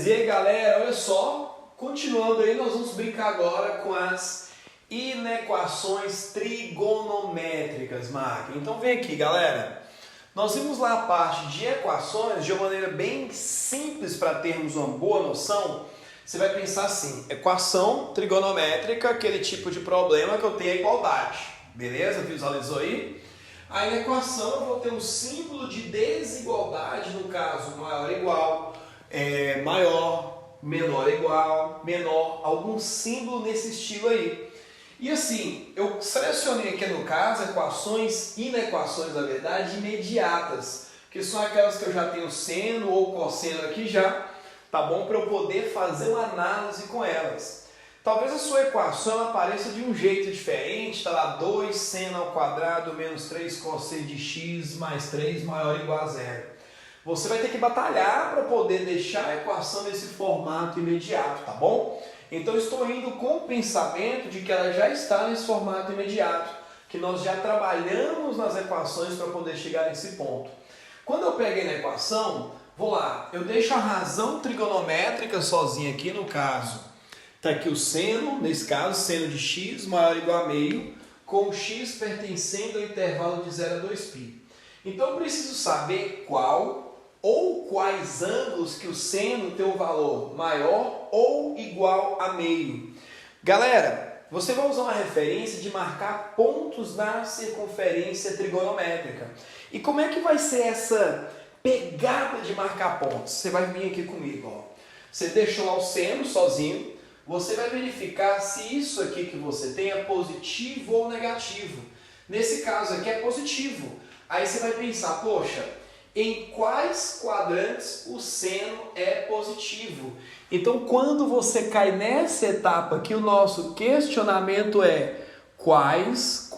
beleza? E aí galera, olha só, continuando aí, nós vamos brincar agora com as inequações trigonométricas, máquina. Então vem aqui galera, nós vimos lá a parte de equações de uma maneira bem simples para termos uma boa noção. Você vai pensar assim, equação trigonométrica, aquele tipo de problema que eu tenho a igualdade, beleza? Visualizou aí? Aí na equação eu vou ter um símbolo de desigualdade, no caso maior ou igual, maior, menor ou igual, menor, algum símbolo nesse estilo aí. E assim, eu selecionei aqui no caso equações, inequações na verdade, imediatas, que são aquelas que eu já tenho seno ou cosseno aqui já, tá bom? Para eu poder fazer uma análise com elas. Talvez a sua equação apareça de um jeito diferente, está lá 2 seno ao quadrado menos 3 cosseno de x mais 3 maior ou igual a zero. Você vai ter que batalhar para poder deixar a equação nesse formato imediato, tá bom? Então estou indo com o pensamento de que ela já está nesse formato imediato, que nós já trabalhamos nas equações para poder chegar nesse ponto. Quando eu peguei na equação, vou lá, eu deixo a razão trigonométrica sozinha aqui no caso. Está aqui o seno, nesse caso, seno de x maior ou igual a meio, com o x pertencendo ao intervalo de 0 a 2π. Então eu preciso saber qual ou quais ângulos que o seno tem um valor maior ou igual a meio. Galera, você vai usar uma referência de marcar pontos na circunferência trigonométrica. E como é que vai ser essa pegada de marcar pontos? Você vai vir aqui comigo, ó. Você deixou lá o seno sozinho. Você vai verificar se isso aqui que você tem é positivo ou negativo. Nesse caso aqui é positivo. Aí você vai pensar, poxa, em quais quadrantes o seno é positivo? Então, quando você cai nessa etapa aqui, o nosso questionamento é quais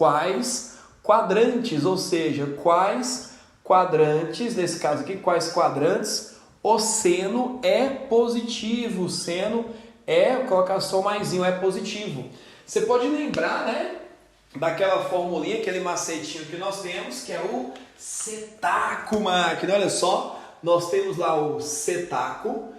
quadrantes, ou seja, quais quadrantes, nesse caso aqui, quais quadrantes o seno é positivo, o seno vou colocar só maisinho, é positivo. Você pode lembrar, né, daquela formulinha, aquele macetinho que nós temos, que é o setaco, máquina. Olha só, nós temos lá o setaco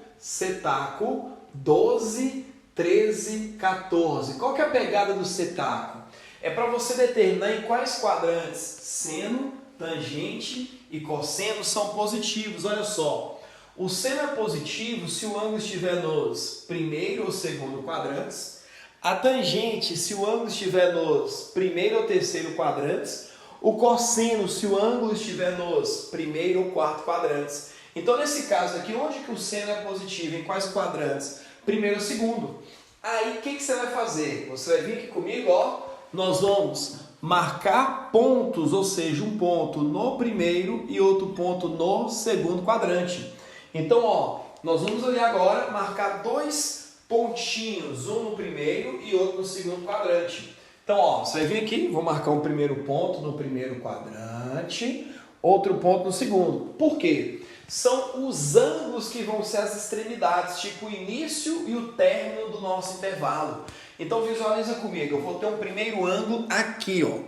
12, 13, 14. Qual que é a pegada do setaco? É para você determinar em quais quadrantes seno, tangente e cosseno são positivos. Olha só. O seno é positivo se o ângulo estiver nos primeiro ou segundo quadrantes. A tangente se o ângulo estiver nos primeiro ou terceiro quadrantes. O cosseno se o ângulo estiver nos primeiro ou quarto quadrantes. Então nesse caso aqui, onde que o seno é positivo? Em quais quadrantes? Primeiro ou segundo. Aí o que você vai fazer? Você vai vir aqui comigo, ó. Nós vamos marcar pontos, ou seja, um ponto no primeiro e outro ponto no segundo quadrante. Então, ó, nós vamos ali agora marcar dois pontinhos, um no primeiro e outro no segundo quadrante. Então, ó, você vai vir aqui, vou marcar um primeiro ponto no primeiro quadrante, outro ponto no segundo. Por quê? São os ângulos que vão ser as extremidades, tipo o início e o término do nosso intervalo. Então, visualiza comigo, eu vou ter um primeiro ângulo aqui, ó,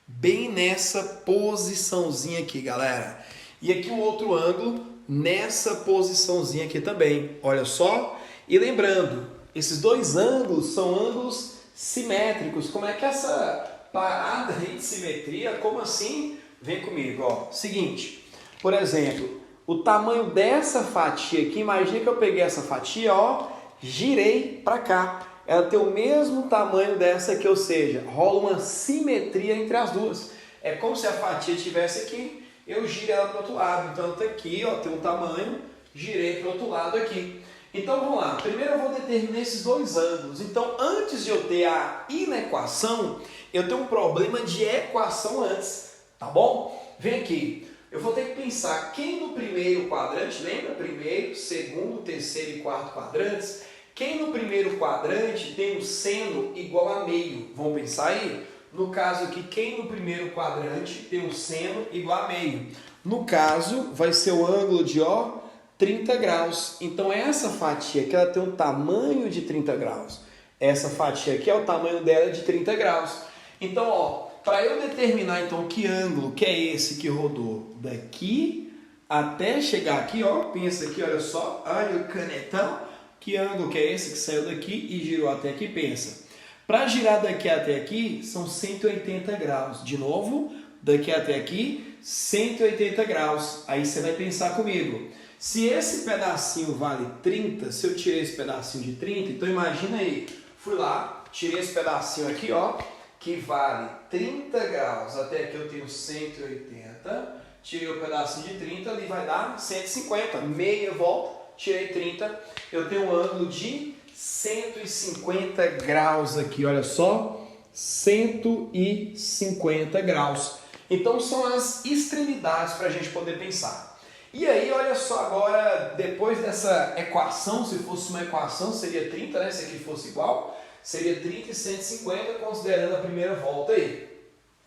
bem nessa posiçãozinha aqui, galera. E aqui um outro ângulo nessa posiçãozinha aqui também, olha só. E lembrando, esses dois ângulos são ângulos simétricos. Como é que é essa parada aí de simetria? Como assim? Vem comigo, ó. Seguinte, por exemplo, o tamanho dessa fatia aqui, imagina que eu peguei essa fatia, ó, girei para cá. Ela tem o mesmo tamanho dessa aqui, ou seja, rola uma simetria entre as duas. É como se a fatia estivesse aqui, eu giro ela para o outro lado. Então está aqui, ó, tem um tamanho, girei para o outro lado aqui. Então vamos lá, primeiro eu vou determinar esses dois ângulos. Então antes de eu ter a inequação, eu tenho um problema de equação antes, tá bom? Vem aqui, eu vou ter que pensar quem no primeiro quadrante, lembra? Primeiro, segundo, terceiro e quarto quadrantes. Quem no primeiro quadrante tem o seno igual a meio? Vamos pensar aí? No caso aqui, quem no primeiro quadrante tem o seno igual a meio? No caso, vai ser o ângulo de, ó, 30 graus. Então, essa fatia aqui, ela tem um tamanho de 30 graus. Essa fatia aqui, o tamanho dela é de 30 graus. Então, ó, para eu determinar, então, que ângulo que é esse que rodou daqui até chegar aqui, ó, pensa aqui, olha só, olha o canetão, que ângulo que é esse que saiu daqui e girou até aqui, pensa. Para girar daqui até aqui, são 180 graus. De novo, daqui até aqui, 180 graus. Aí você vai pensar comigo. Se esse pedacinho vale 30, se eu tirei esse pedacinho de 30, então imagina aí, fui lá, tirei esse pedacinho aqui, ó, que vale 30 graus. Até aqui eu tenho 180, tirei o pedacinho de 30, ali vai dar 150, meia volta, tirei 30, eu tenho um ângulo de 150 graus aqui, olha só, 150 graus. Então são as extremidades para a gente poder pensar. E aí, olha só agora, depois dessa equação, se fosse uma equação, seria 30, né? Se aqui fosse igual, seria 30 e 150, considerando a primeira volta aí.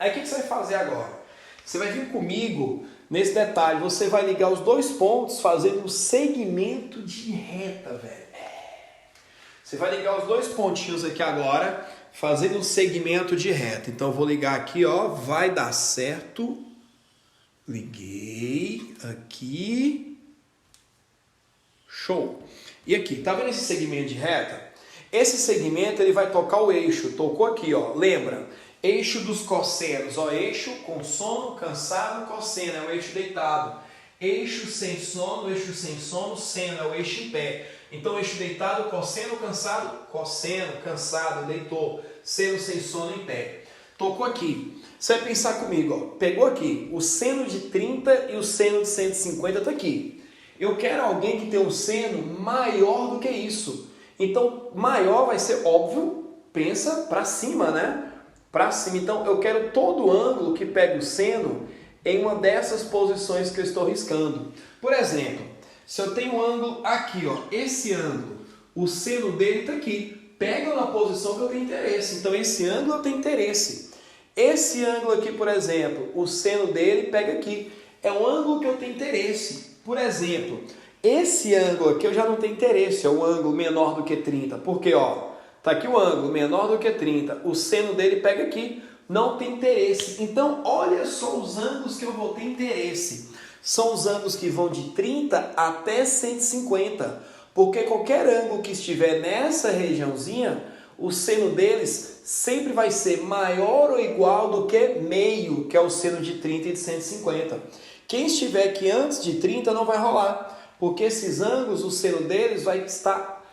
Aí o que você vai fazer agora? Você vai vir comigo nesse detalhe, você vai ligar os dois pontos fazendo um segmento de reta, velho. Você vai ligar os dois pontinhos aqui agora, fazendo um segmento de reta. Então eu vou ligar aqui, ó, vai dar certo. Liguei aqui. Show. E aqui, tá vendo esse segmento de reta? Esse segmento ele vai tocar o eixo. Tocou aqui, ó. Lembra? Eixo dos cossenos, ó, eixo com sono, cansado, cosseno, é o eixo deitado. Eixo sem sono, seno, é o eixo em pé. Então, eixo deitado, cosseno, cansado, deitou, seno sem sono, em pé. Tocou aqui. Você vai pensar comigo, ó, pegou aqui, o seno de 30 e o seno de 150 está aqui. Eu quero alguém que tenha um seno maior do que isso. Então, maior vai ser óbvio, pensa para cima, né? Para cima. Então, eu quero todo ângulo que pega o seno em uma dessas posições que eu estou riscando. Por exemplo, se eu tenho um ângulo aqui, ó, esse ângulo, o seno dele está aqui. Pega na posição que eu tenho interesse. Então, esse ângulo eu tenho interesse. Esse ângulo aqui, por exemplo, o seno dele pega aqui. É um ângulo que eu tenho interesse. Por exemplo, esse ângulo aqui eu já não tenho interesse. É o ângulo menor do que 30. Porque, ó, tá aqui o ângulo menor do que 30. O seno dele pega aqui. Não tem interesse. Então, olha só os ângulos que eu vou ter interesse. São os ângulos que vão de 30 até 150. Porque qualquer ângulo que estiver nessa regiãozinha, o seno deles sempre vai ser maior ou igual do que meio, que é o seno de 30 e de 150. Quem estiver aqui antes de 30 não vai rolar. Porque esses ângulos, o seno deles vai estar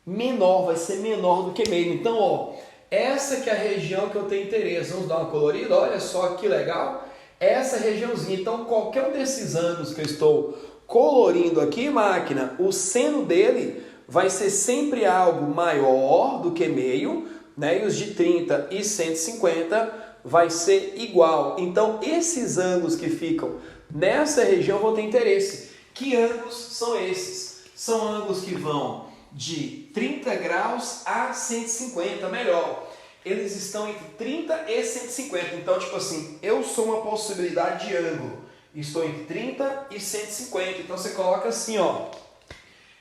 menor, vai ser menor do que meio. Então, ó, essa que é a região que eu tenho interesse. Vamos dar uma colorida, olha só que legal. Essa regiãozinha. Então, qualquer um desses ângulos que eu estou colorindo aqui, máquina, o seno dele vai ser sempre algo maior do que meio, né? E os de 30 e 150 vai ser igual. Então, esses ângulos que ficam nessa região vão ter interesse. Que ângulos são esses? São ângulos que vão de 30 graus a 150, melhor. Eles estão entre 30 e 150. Então, tipo assim, eu sou uma possibilidade de ângulo. Estou entre 30 e 150. Então, você coloca assim, ó.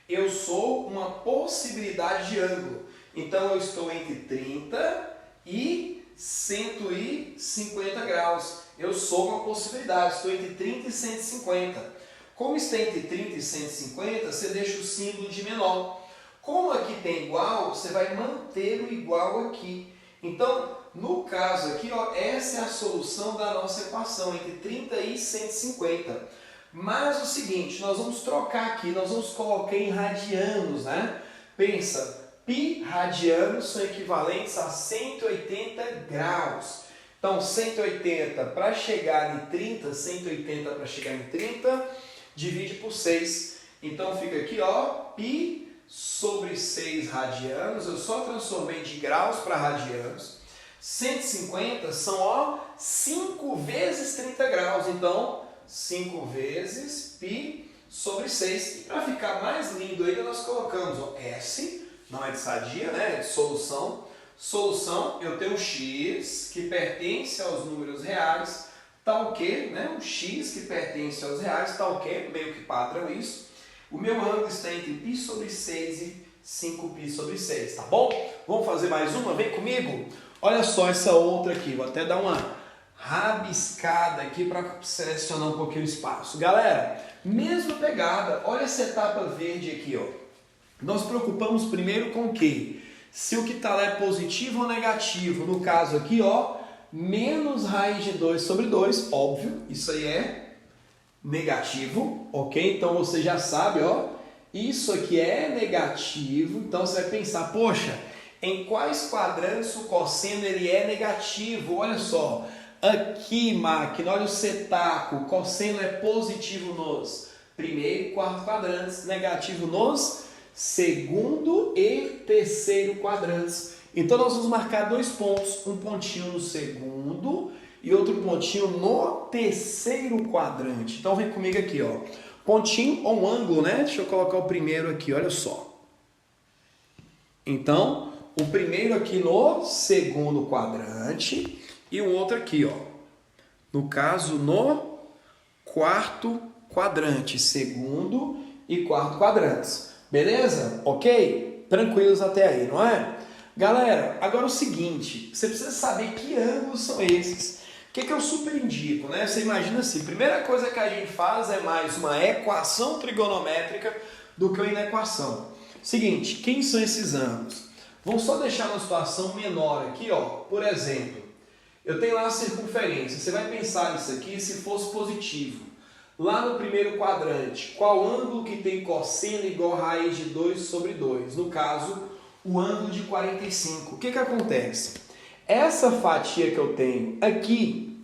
Eu sou uma possibilidade de ângulo. Então, eu estou entre 30 e 150 graus. Eu sou uma possibilidade. Estou entre 30 e 150. Como está entre 30 e 150, você deixa o símbolo de menor. Como aqui tem igual, você vai manter o igual aqui. Então, no caso aqui, ó, essa é a solução da nossa equação, entre 30 e 150. Mas o seguinte, nós vamos trocar aqui, nós vamos colocar em radianos, né? Pensa, π radianos são equivalentes a 180 graus. Então, 180 para chegar em 30, 180 para chegar em 30, divide por 6. Então, fica aqui, ó, π sobre 6 radianos, eu só transformei de graus para radianos. 150 são, ó, 5 vezes 30 graus, então 5 vezes π sobre 6. E para ficar mais lindo ainda, nós colocamos, ó, S, não é de sadia, né, é de solução. Solução, eu tenho um x que pertence aos números reais, tal que, né, um x que pertence aos reais, tal que, meio que padrão isso. O meu ângulo está entre π sobre 6 e 5π sobre 6, tá bom? Vamos fazer mais uma? Vem comigo? Olha só essa outra aqui, vou até dar uma rabiscada aqui para selecionar um pouquinho o espaço. Galera, Mesma pegada, olha essa etapa verde aqui, ó. Nós preocupamos primeiro com o quê? Se o que está lá é positivo ou negativo. No caso aqui, ó, menos raiz de 2 sobre 2, óbvio, isso aí é negativo, ok? Então você já sabe, ó, isso aqui é negativo, então você vai pensar, poxa, em quais quadrantes o cosseno ele é negativo? Olha só, aqui, máquina, olha o setaco, o cosseno é positivo nos primeiro e quarto quadrantes, negativo nos segundo e terceiro quadrantes. Então nós vamos marcar 2 pontos, um pontinho no segundo e outro pontinho no terceiro quadrante. Então vem comigo aqui, ó. Pontinho ou um ângulo, né? Deixa eu colocar o primeiro aqui, olha só. Então, o primeiro aqui no segundo quadrante e o outro aqui, ó. No caso, no quarto quadrante, segundo e quarto quadrantes. Beleza? Ok? Tranquilos até aí, não é? Galera, agora o seguinte, você precisa saber que ângulos são esses. O que eu super indico, né? Você imagina assim, primeira coisa que a gente faz é mais uma equação trigonométrica do que uma inequação. Seguinte, quem são esses ângulos? Vamos só deixar uma situação menor aqui, ó. Por exemplo, eu tenho lá a circunferência. Você vai pensar nisso aqui se fosse positivo. Lá no primeiro quadrante, qual ângulo que tem cosseno igual a raiz de 2 sobre 2? No caso, o ângulo de 45. O que acontece? Essa fatia que eu tenho aqui,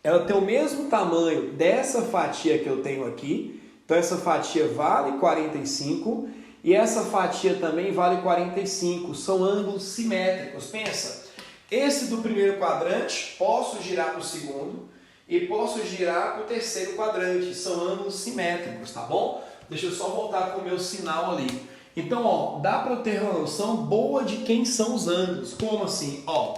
ela tem o mesmo tamanho dessa fatia que eu tenho aqui. Então, essa fatia vale 45 e essa fatia também vale 45. São ângulos simétricos. Pensa, esse do primeiro quadrante, posso girar para o segundo e posso girar para o terceiro quadrante. São ângulos simétricos, tá bom? Deixa eu só voltar com o meu sinal ali. Então, ó, dá para ter uma noção boa de quem são os ângulos. Como assim? Ó,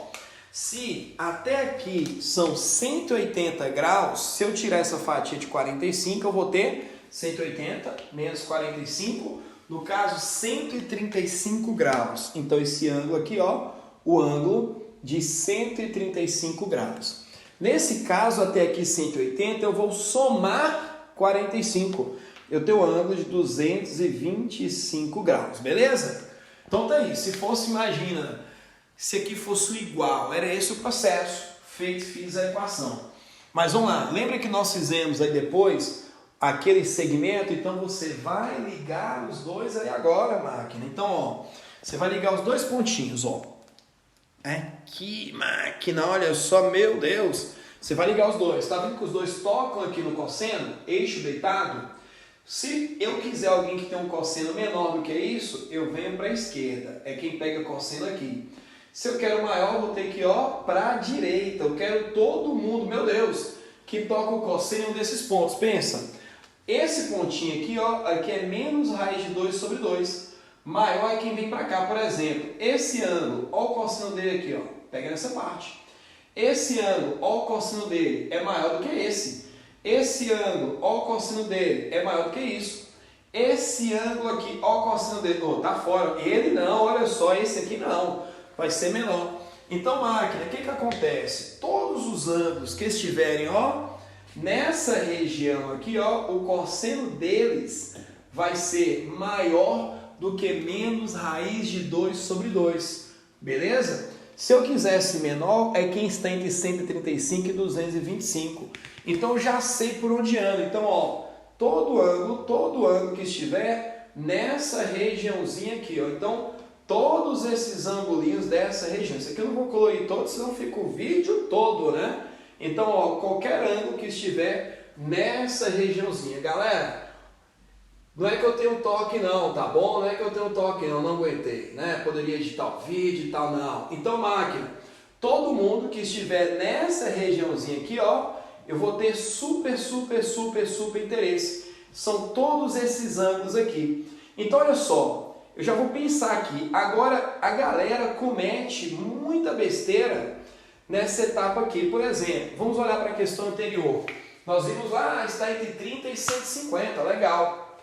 se até aqui são 180 graus, se eu tirar essa fatia de 45, eu vou ter 180 menos 45, no caso 135 graus. Então, esse ângulo aqui, ó, o ângulo de 135 graus. Nesse caso, até aqui 180, eu vou somar 45. Eu tenho um ângulo de 225 graus, beleza? Então tá aí, se fosse, imagina, se aqui fosse igual, era esse o processo, fiz a equação. Mas vamos lá, lembra que nós fizemos aí depois aquele segmento? Então você vai ligar os dois aí agora, máquina. Então, ó, você vai ligar os 2 pontinhos, ó. Aqui, máquina, olha só, meu Deus. Você vai ligar os dois, tá vendo que os dois tocam aqui no cosseno, eixo deitado? Se eu quiser alguém que tem um cosseno menor do que isso, eu venho para a esquerda, é quem pega cosseno aqui. Se eu quero maior, vou ter que ir para a direita. Eu quero todo mundo, meu Deus, que toca o cosseno em um desses pontos. Pensa, esse pontinho aqui, ó, aqui é menos raiz de 2 sobre 2. Maior é quem vem para cá, por exemplo. Esse ângulo, ó o cosseno dele aqui, ó, pega nessa parte. Esse ângulo, ó o cosseno dele, é maior do que esse. Esse ângulo, ó o cosseno dele, é maior do que isso. Esse ângulo aqui, ó o cosseno dele, oh, tá fora. Ele não, olha só, esse aqui não, vai ser menor. Então, máquina, o que acontece? Todos os ângulos que estiverem, ó, nessa região aqui, ó, o cosseno deles vai ser maior do que menos raiz de 2 sobre 2. Beleza? Se eu quisesse menor, é quem está entre 135 e 225. Então, eu já sei por onde anda. Então, ó, todo ângulo que estiver nessa regiãozinha aqui, ó. Então, todos esses angulinhos dessa região. Isso aqui eu não vou colorir todos, senão fica o vídeo todo, né? Então, ó, qualquer ângulo que estiver nessa regiãozinha. Galera, não é que eu tenho toque não, tá bom? Não é que eu tenho toque não aguentei, né? Poderia editar o vídeo e tal, não. Então, máquina, todo mundo que estiver nessa regiãozinha aqui, ó, eu vou ter super interesse. São todos esses ângulos aqui. Então, olha só, eu já vou pensar aqui. Agora, a galera comete muita besteira nessa etapa aqui. Por exemplo, vamos olhar para a questão anterior. Nós vimos lá, está entre 30 e 150, legal.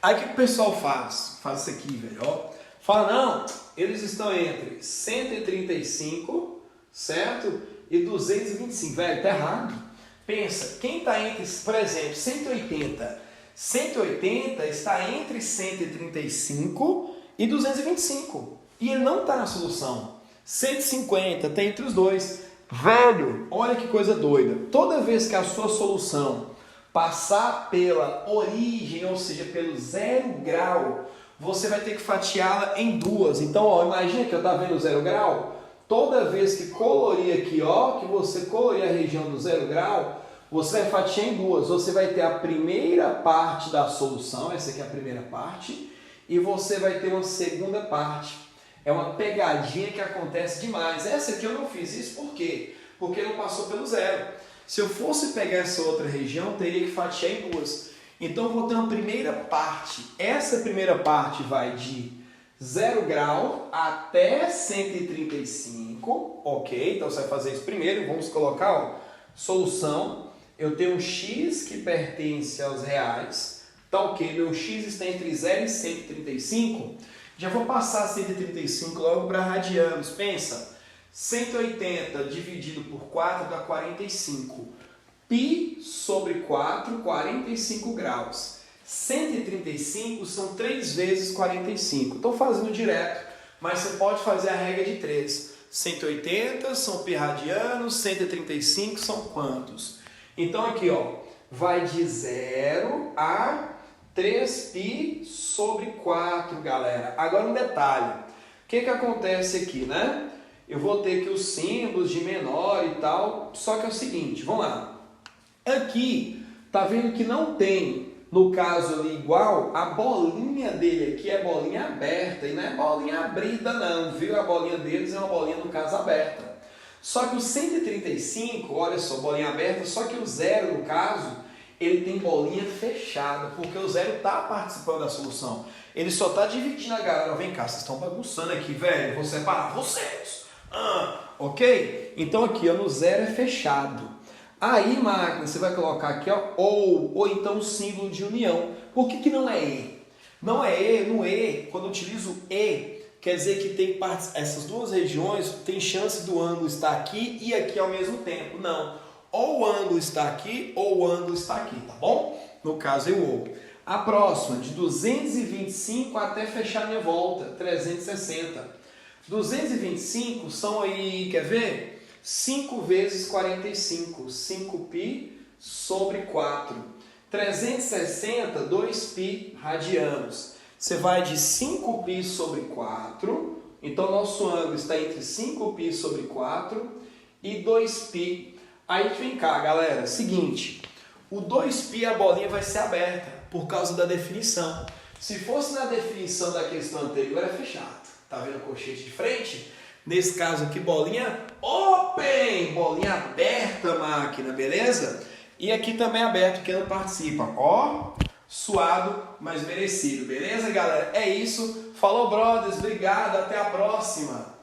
Aí o que o pessoal faz? Faz isso aqui, velho, ó. Fala, não, eles estão entre 135, certo? E 225, velho, tá errado. Pensa, quem está entre, por exemplo, 180 180 está entre 135 e 225. E ele não está na solução. 150 está entre os dois. Velho, olha que coisa doida. Toda vez que a sua solução passar pela origem, ou seja, pelo 0 grau, você vai ter que fatiá-la em duas. Então, ó, imagina que eu estava vendo o 0 grau. Toda vez que colorir aqui, ó, que você colorir a região do 0 grau, você vai fatiar em duas. Você vai ter a primeira parte da solução, essa aqui é a primeira parte, e você vai ter uma segunda parte. É uma pegadinha que acontece demais. Essa aqui eu não fiz isso, por quê? Porque não passou pelo zero. Se eu fosse pegar essa outra região, teria que fatiar em duas. Então eu vou ter uma primeira parte. Essa primeira parte vai de 0 grau até 135, ok? Então você vai fazer isso primeiro. Vamos colocar, ó, solução. Eu tenho um x que pertence aos reais. Tá ok, meu x está entre 0 e 135. Já vou passar 135 logo para radianos. Pensa, 180 dividido por 4 dá 45. Π sobre 4, 45 graus. 135 são 3 vezes 45. Estou fazendo direto, mas você pode fazer a regra de 3. 180 são π radianos, 135 são quantos? Então aqui, ó, vai de 0 a 3π sobre 4, galera. Agora um detalhe. O que acontece aqui, né? Eu vou ter aqui os símbolos de menor e tal, só que é o seguinte, vamos lá. Aqui, tá vendo que não tem, no caso ali, igual, a bolinha dele aqui é bolinha aberta, e não é bolinha abrida não, viu? A bolinha deles é uma bolinha, no caso, aberta. Só que o 135, olha só, bolinha aberta, só que o 0, no caso, ele tem bolinha fechada, porque o 0 está participando da solução. Ele só está dividindo a galera. Vem cá, vocês estão bagunçando aqui, velho. Vou separar vocês. Ok? Então aqui, ó, no 0 é fechado. Aí, máquina, você vai colocar aqui, ó, ou então o símbolo de união. Por que não é E? Não é E, no E, quando eu utilizo E, quer dizer que tem essas duas regiões, tem chance do ângulo estar aqui e aqui ao mesmo tempo. Não. Ou o ângulo está aqui, ou o ângulo está aqui, tá bom? No caso, é o ou. A próxima, de 225 até fechar minha volta, 360. 225 são aí, quer ver? 5 vezes 45, 5π sobre 4. 360, 2π radianos. Você vai de 5π sobre 4, então nosso ângulo está entre 5π sobre 4 e 2π. Aí vem cá, galera, seguinte, o 2π, a bolinha vai ser aberta por causa da definição. Se fosse na definição da questão anterior, era fechado. Tá vendo o colchete de frente? Nesse caso aqui, bolinha open, bolinha aberta, máquina, beleza? E aqui também aberto, que não participa. Ó, suado, mas merecido, beleza, galera? É isso. Falou, brothers, obrigado, até a próxima.